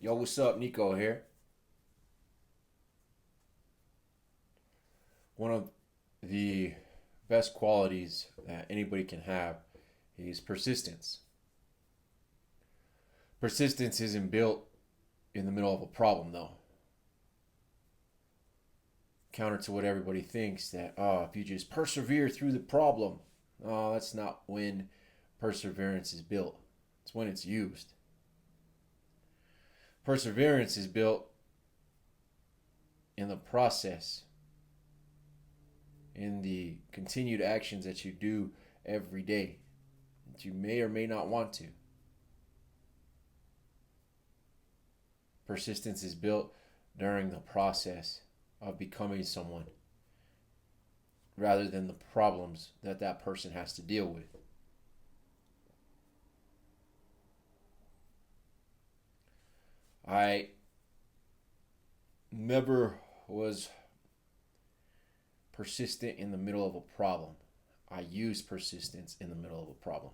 Yo, what's up? Nico here. One of the best qualities that anybody can have is persistence. Persistence isn't built in the middle of a problem, though. Counter to what everybody thinks that, if you just persevere through the problem, no, that's not when perseverance is built. It's when it's used. Perseverance is built in the process, in the continued actions that you do every day that you may or may not want to. Persistence is built during the process of becoming someone rather than the problems that that person has to deal with. I never was persistent in the middle of a problem. I used persistence in the middle of a problem.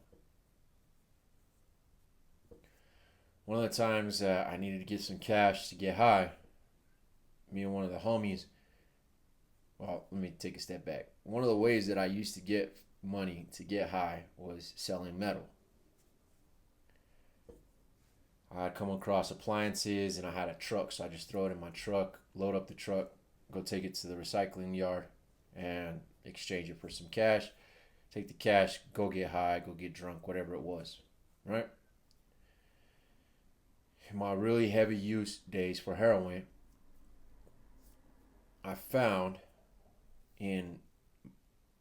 One of the times I needed to get some cash to get high, me and one of the homies, well, let me take a step back. One of the ways that I used to get money to get high was selling metal. I'd come across appliances and I had a truck, so I just throw it in my truck, load up the truck, go take it to the recycling yard, and exchange it for some cash. Take the cash, go get high, go get drunk, whatever it was, right? In my really heavy use days for heroin, I found in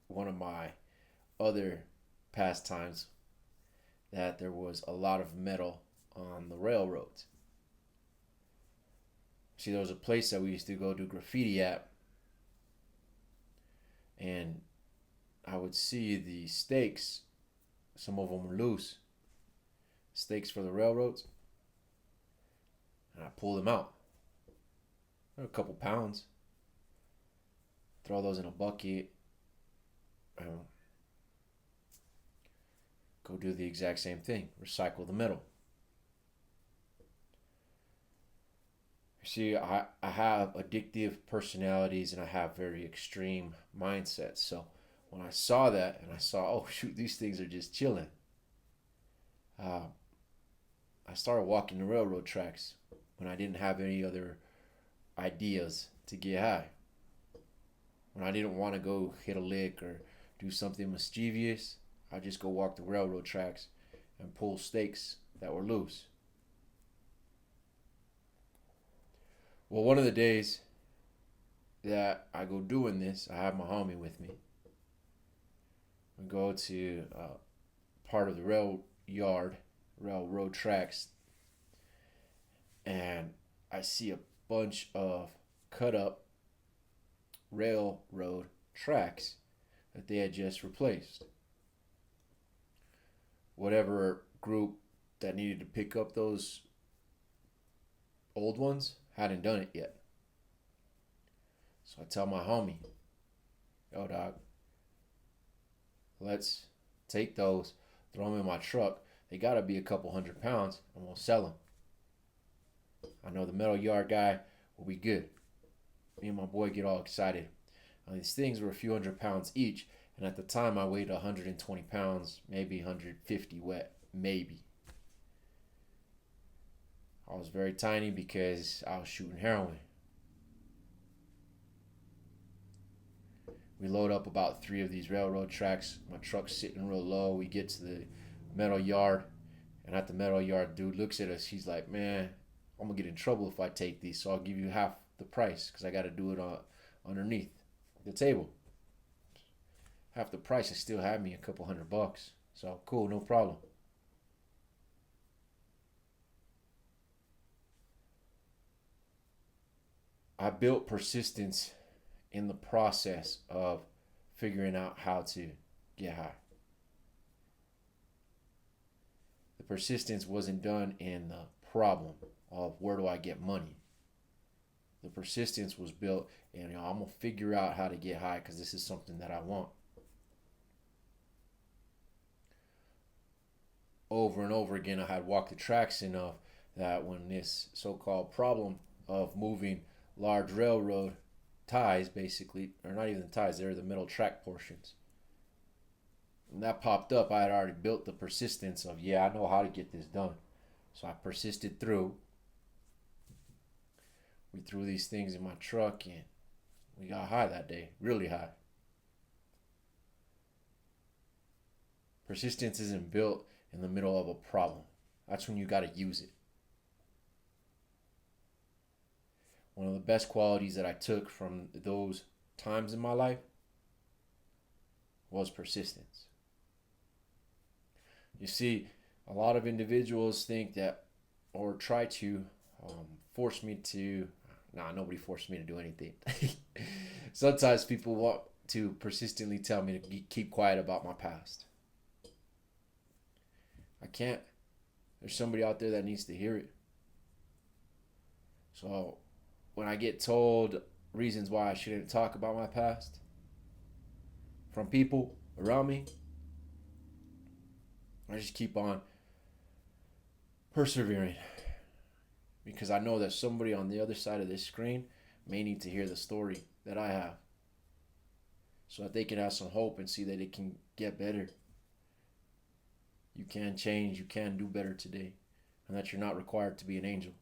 one of my other pastimes that there was a lot of metal on the railroads. See, there was a place that we used to go do graffiti at, and I would see the stakes. Some of them were loose. Stakes for the railroads. And I pull them out. They're a couple pounds. Throw those in a bucket. And go do the exact same thing. Recycle the metal. See, I have addictive personalities and I have very extreme mindsets. So when I saw that and I saw, oh shoot, these things are just chilling, uh, I started walking the railroad tracks when I didn't have any other ideas to get high. When I didn't want to go hit a lick or do something mischievous, I just go walk the railroad tracks and pull stakes that were loose. Well, one of the days that I go doing this, I have my homie with me. We go to part of the railroad tracks, and I see a bunch of cut up railroad tracks that they had just replaced. Whatever group that needed to pick up those old ones hadn't done it yet. So I tell my homie, yo, dog, let's take those, throw them in my truck. They gotta be a couple 100 pounds, and we'll sell them. I know the metal yard guy will be good. Me and my boy get all excited. Now, these things were a few 100 pounds each, and at the time I weighed 120 pounds, maybe 150 wet, maybe. I was very tiny because I was shooting heroin. We load up about 3 of these railroad tracks. My truck's sitting real low. We get to the metal yard, and at the metal yard, dude looks at us. He's like, man, I'm going to get in trouble if I take these, so I'll give you half the price because I got to do it underneath the table. Half the price, and still have me a couple $100. So, cool, no problem. I built persistence in the process of figuring out how to get high. The persistence wasn't done in the problem of where do I get money. The persistence was built in, I'm going to figure out how to get high because this is something that I want. Over and over again, I had walked the tracks enough that when this so-called problem of moving large railroad ties, basically, or not even the ties, they're the middle track portions. When that popped up, I had already built the persistence of, yeah, I know how to get this done. So I persisted through. We threw these things in my truck and we got high that day, really high. Persistence isn't built in the middle of a problem. That's when you got to use it. One of the best qualities that I took from those times in my life was persistence. You see, a lot of individuals think that, or try to force me to, nah, nobody forced me to do anything. Sometimes people want to persistently tell me to keep quiet about my past. I can't. There's somebody out there that needs to hear it. So when I get told reasons why I shouldn't talk about my past from people around me, I just keep on persevering because I know that somebody on the other side of this screen may need to hear the story that I have so that they can have some hope and see that it can get better. You can change, you can do better today, and that you're not required to be an angel.